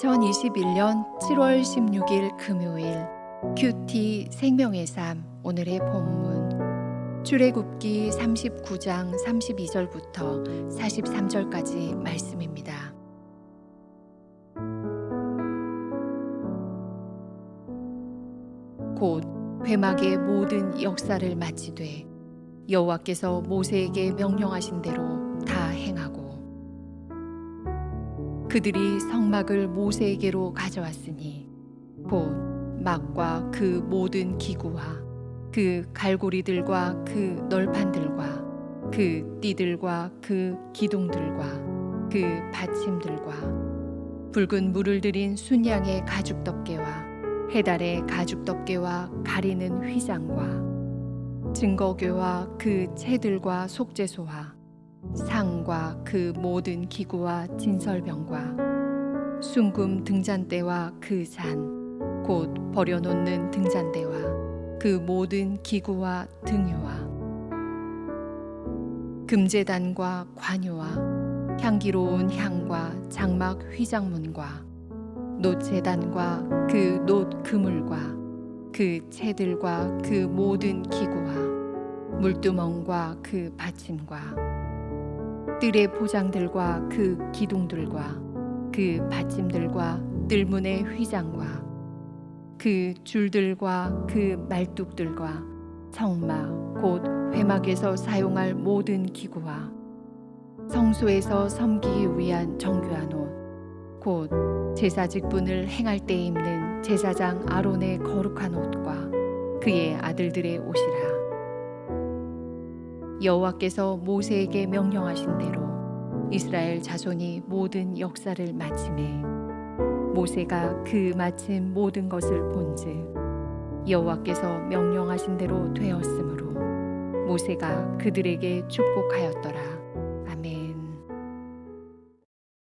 2021년 7월 16일 금요일 큐티 생명의 삶 오늘의 본문 출애굽기 39장 32절부터 43절까지 말씀입니다. 곧 회막의 모든 역사를 마치되 여호와께서 모세에게 명령하신 대로 다 행하고 그들이 성막을 모세에게로 가져왔으니 곧 막과 그 모든 기구와 그 갈고리들과 그 널판들과 그 띠들과 그 기둥들과 그 받침들과 붉은 물을 들인 순양의 가죽 덮개와 해달의 가죽 덮개와 가리는 휘장과 증거궤와 그 채들과 속죄소와 상과 그 모든 기구와 진설병과 순금 등잔대와 그 잔 곧 버려놓는 등잔대와 그 모든 기구와 등유와 금제단과 관유와 향기로운 향과 장막 휘장문과 놋제단과 그 놋 그물과 그 채들과 그 모든 기구와 물두멍과 그 받침과 뜰의 포장들과 그 기둥들과 그 받침들과 뜰문의 휘장과 그 줄들과 그 말뚝들과 성막 곧 회막에서 사용할 모든 기구와 성소에서 섬기기 위한 정교한 옷 곧 제사 직분을 행할 때 입는 제사장 아론의 거룩한 옷과 그의 아들들의 옷이라. 여호와께서 모세에게 명령하신 대로 이스라엘 자손이 모든 역사를 마치매 모세가 그 마친 모든 것을 본즉 여호와께서 명령하신 대로 되었으므로 모세가 그들에게 축복하였더라. 아멘.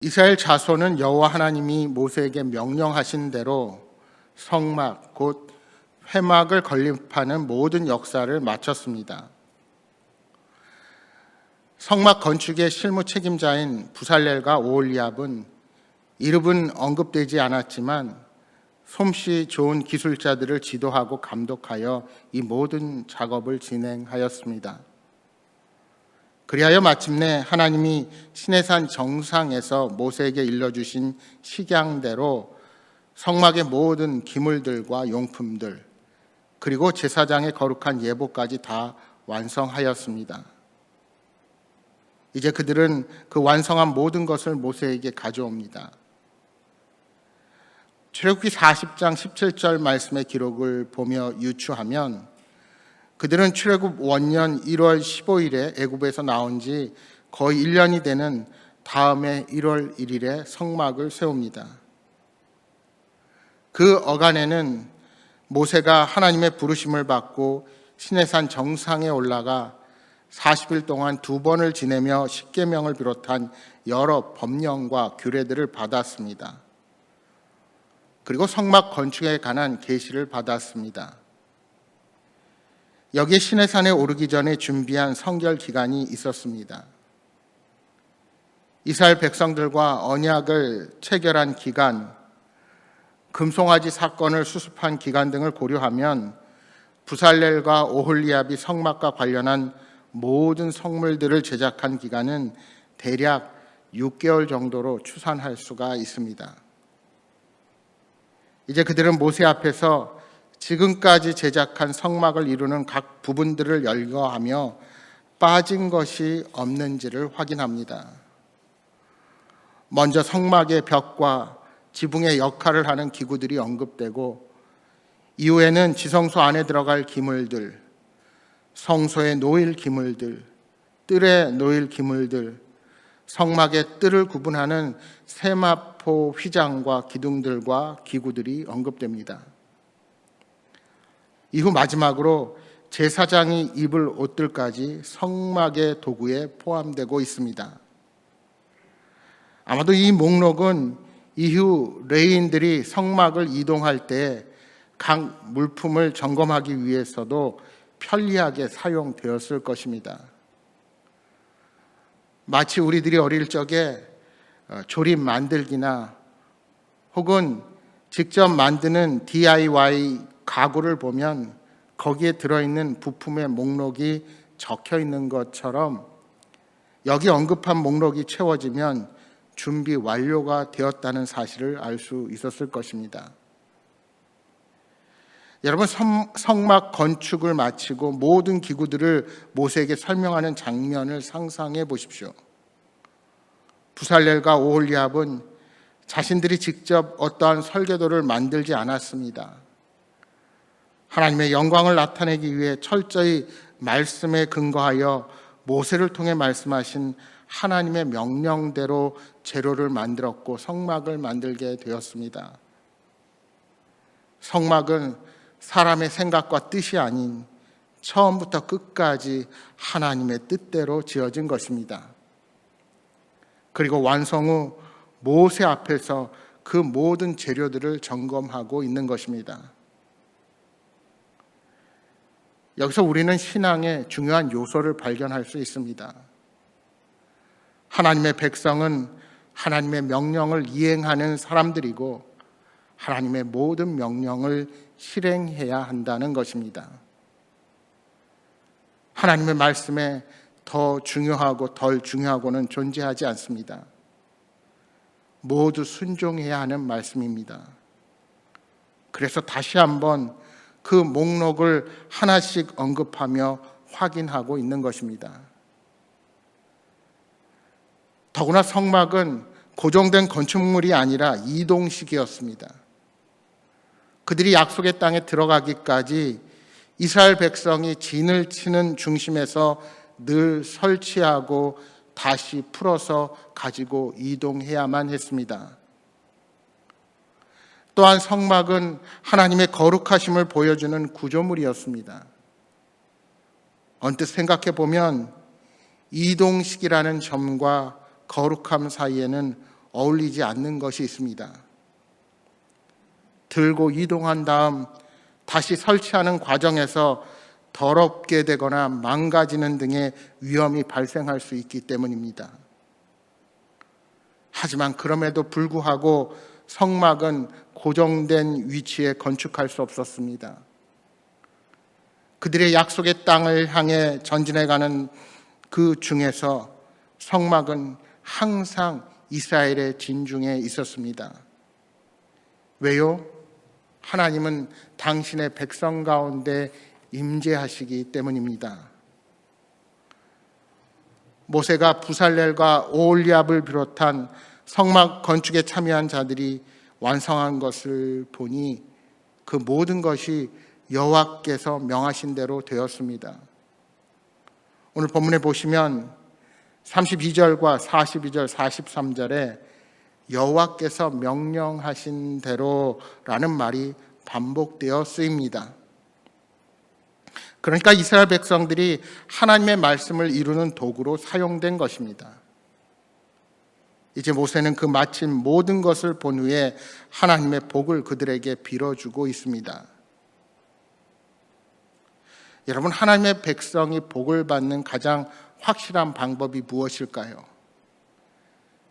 이스라엘 자손은 여호와 하나님이 모세에게 명령하신 대로 성막 곧 회막을 건립하는 모든 역사를 마쳤습니다. 성막 건축의 실무 책임자인 부살렐과 오홀리압은 이름은 언급되지 않았지만 솜씨 좋은 기술자들을 지도하고 감독하여 이 모든 작업을 진행하였습니다. 그리하여 마침내 하나님이 시내산 정상에서 모세에게 일러주신 식양대로 성막의 모든 기물들과 용품들 그리고 제사장의 거룩한 예복까지 다 완성하였습니다. 이제 그들은 그 완성한 모든 것을 모세에게 가져옵니다. 출애굽기 40장 17절 말씀의 기록을 보며 유추하면 그들은 출애굽 원년 1월 15일에 애굽에서 나온 지 거의 1년이 되는 다음해 1월 1일에 성막을 세웁니다. 그 어간에는 모세가 하나님의 부르심을 받고 시내산 정상에 올라가 40일 동안 2번을 지내며 십계명을 비롯한 여러 법령과 규례들을 받았습니다. 그리고 성막 건축에 관한 계시를 받았습니다. 여기에 시내산에 오르기 전에 준비한 성결 기간이 있었습니다. 이스라엘 백성들과 언약을 체결한 기간, 금송아지 사건을 수습한 기간 등을 고려하면 부살렐과 오홀리압이 성막과 관련한 모든 성물들을 제작한 기간은 대략 6개월 정도로 추산할 수가 있습니다. 이제 그들은 모세 앞에서 지금까지 제작한 성막을 이루는 각 부분들을 열거하며 빠진 것이 없는지를 확인합니다. 먼저 성막의 벽과 지붕의 역할을 하는 기구들이 언급되고 이후에는 지성소 안에 들어갈 기물들, 성소에 놓일 기물들, 뜰에 놓일 기물들, 성막의 뜰을 구분하는 세마포 휘장과 기둥들과 기구들이 언급됩니다. 이후 마지막으로 제사장이 입을 옷들까지 성막의 도구에 포함되고 있습니다. 아마도 이 목록은 이후 레위인들이 성막을 이동할 때 각 물품을 점검하기 위해서도 편리하게 사용되었을 것입니다. 마치 우리들이 어릴 적에 조립 만들기나 혹은 직접 만드는 DIY 가구를 보면 거기에 들어있는 부품의 목록이 적혀 있는 것처럼 여기 언급한 목록이 채워지면 준비 완료가 되었다는 사실을 알 수 있었을 것입니다. 여러분, 성막 건축을 마치고 모든 기구들을 모세에게 설명하는 장면을 상상해 보십시오. 부살렐과 오홀리압은 자신들이 직접 어떠한 설계도를 만들지 않았습니다. 하나님의 영광을 나타내기 위해 철저히 말씀에 근거하여 모세를 통해 말씀하신 하나님의 명령대로 재료를 만들었고 성막을 만들게 되었습니다. 성막은 사람의 생각과 뜻이 아닌 처음부터 끝까지 하나님의 뜻대로 지어진 것입니다. 그리고 완성 후 모세 앞에서 그 모든 재료들을 점검하고 있는 것입니다. 여기서 우리는 신앙의 중요한 요소를 발견할 수 있습니다. 하나님의 백성은 하나님의 명령을 이행하는 사람들이고 하나님의 모든 명령을 실행해야 한다는 것입니다. 하나님의 말씀에 더 중요하고 덜 중요하고는 존재하지 않습니다. 모두 순종해야 하는 말씀입니다. 그래서 다시 한번 그 목록을 하나씩 언급하며 확인하고 있는 것입니다. 더구나 성막은 고정된 건축물이 아니라 이동식이었습니다. 그들이 약속의 땅에 들어가기까지 이스라엘 백성이 진을 치는 중심에서 늘 설치하고 다시 풀어서 가지고 이동해야만 했습니다. 또한 성막은 하나님의 거룩하심을 보여주는 구조물이었습니다. 언뜻 생각해 보면 이동식이라는 점과 거룩함 사이에는 어울리지 않는 것이 있습니다. 들고 이동한 다음 다시 설치하는 과정에서 더럽게 되거나 망가지는 등의 위험이 발생할 수 있기 때문입니다. 하지만 그럼에도 불구하고 성막은 고정된 위치에 건축할 수 없었습니다. 그들의 약속의 땅을 향해 전진해가는 그 중에서 성막은 항상 이스라엘의 진중에 있었습니다. 왜요? 하나님은 당신의 백성 가운데 임재하시기 때문입니다. 모세가 부살렐과 오홀리압을 비롯한 성막 건축에 참여한 자들이 완성한 것을 보니 그 모든 것이 여호와께서 명하신 대로 되었습니다. 오늘 본문에 보시면 32절과 42절, 43절에 여호와께서 명령하신 대로라는 말이 반복되어 쓰입니다. 그러니까 이스라엘 백성들이 하나님의 말씀을 이루는 도구로 사용된 것입니다. 이제 모세는 그 마침 모든 것을 본 후에 하나님의 복을 그들에게 빌어주고 있습니다. 여러분, 하나님의 백성이 복을 받는 가장 확실한 방법이 무엇일까요?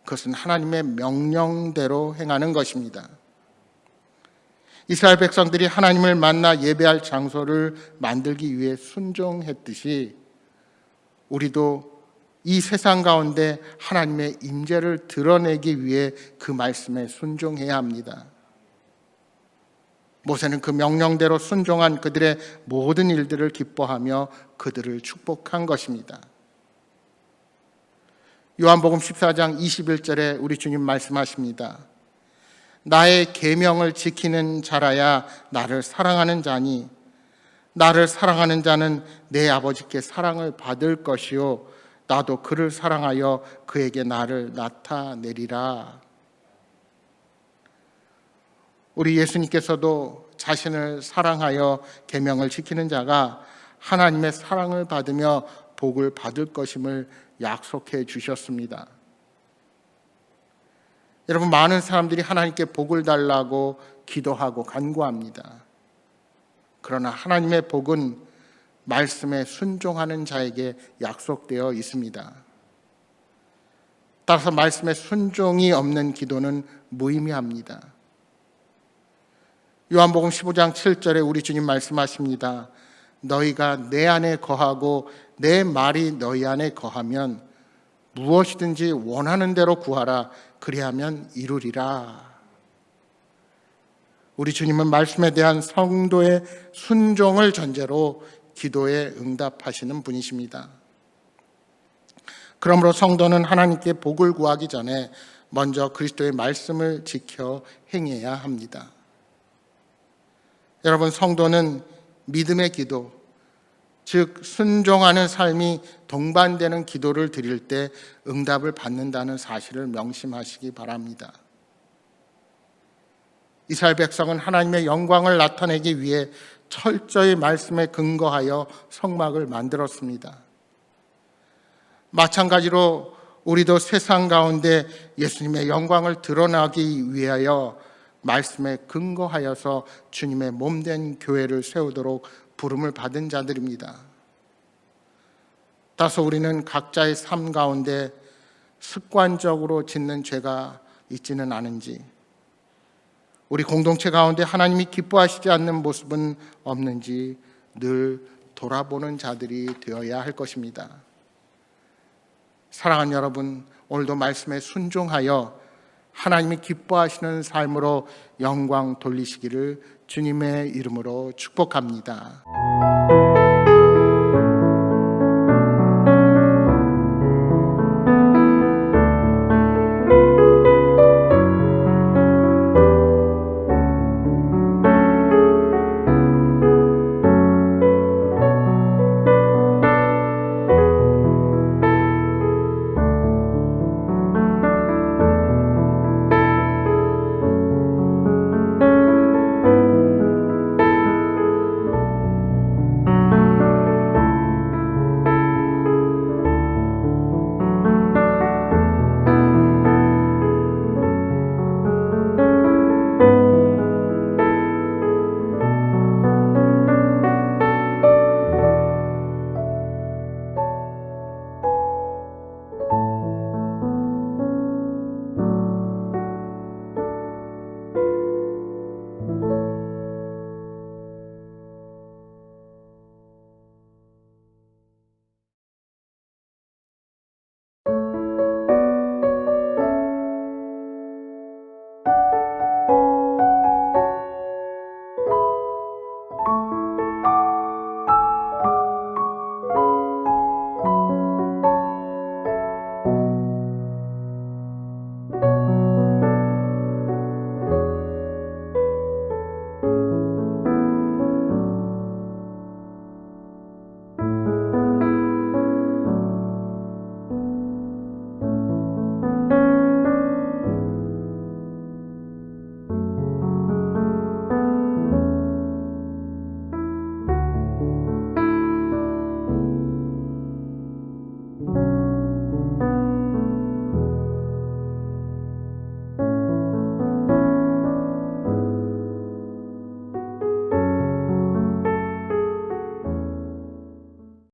그것은 하나님의 명령대로 행하는 것입니다. 이스라엘 백성들이 하나님을 만나 예배할 장소를 만들기 위해 순종했듯이 우리도 이 세상 가운데 하나님의 임재를 드러내기 위해 그 말씀에 순종해야 합니다. 모세는 그 명령대로 순종한 그들의 모든 일들을 기뻐하며 그들을 축복한 것입니다. 요한복음 14장 21절에 우리 주님 말씀하십니다. 나의 계명을 지키는 자라야 나를 사랑하는 자니 나를 사랑하는 자는 내 아버지께 사랑을 받을 것이요 나도 그를 사랑하여 그에게 나를 나타내리라. 우리 예수님께서도 자신을 사랑하여 계명을 지키는 자가 하나님의 사랑을 받으며 복을 받을 것임을 약속해 주셨습니다. 여러분, 많은 사람들이 하나님께 복을 달라고 기도하고 간구합니다. 그러나 하나님의 복은 말씀에 순종하는 자에게 약속되어 있습니다. 따라서 말씀에 순종이 없는 기도는 무의미합니다. 요한복음 15장 7절에 우리 주님 말씀하십니다. 너희가 내 안에 거하고 내 말이 너희 안에 거하면 무엇이든지 원하는 대로 구하라. 그리하면 이루리라. 우리 주님은 말씀에 대한 성도의 순종을 전제로 기도에 응답하시는 분이십니다. 그러므로 성도는 하나님께 복을 구하기 전에 먼저 그리스도의 말씀을 지켜 행해야 합니다. 여러분, 성도는 믿음의 기도, 즉 순종하는 삶이 동반되는 기도를 드릴 때 응답을 받는다는 사실을 명심하시기 바랍니다. 이스라엘 백성은 하나님의 영광을 나타내기 위해 철저히 말씀에 근거하여 성막을 만들었습니다. 마찬가지로 우리도 세상 가운데 예수님의 영광을 드러나기 위하여 말씀에 근거하여서 주님의 몸된 교회를 세우도록 부름을 받은 자들입니다. 다소 우리는 각자의 삶 가운데 습관적으로 짓는 죄가 있지는 않은지, 우리 공동체 가운데 하나님이 기뻐하시지 않는 모습은 없는지 늘 돌아보는 자들이 되어야 할 것입니다. 사랑하는 여러분, 오늘도 말씀에 순종하여 하나님이 기뻐하시는 삶으로 영광 돌리시기를 주님의 이름으로 축복합니다.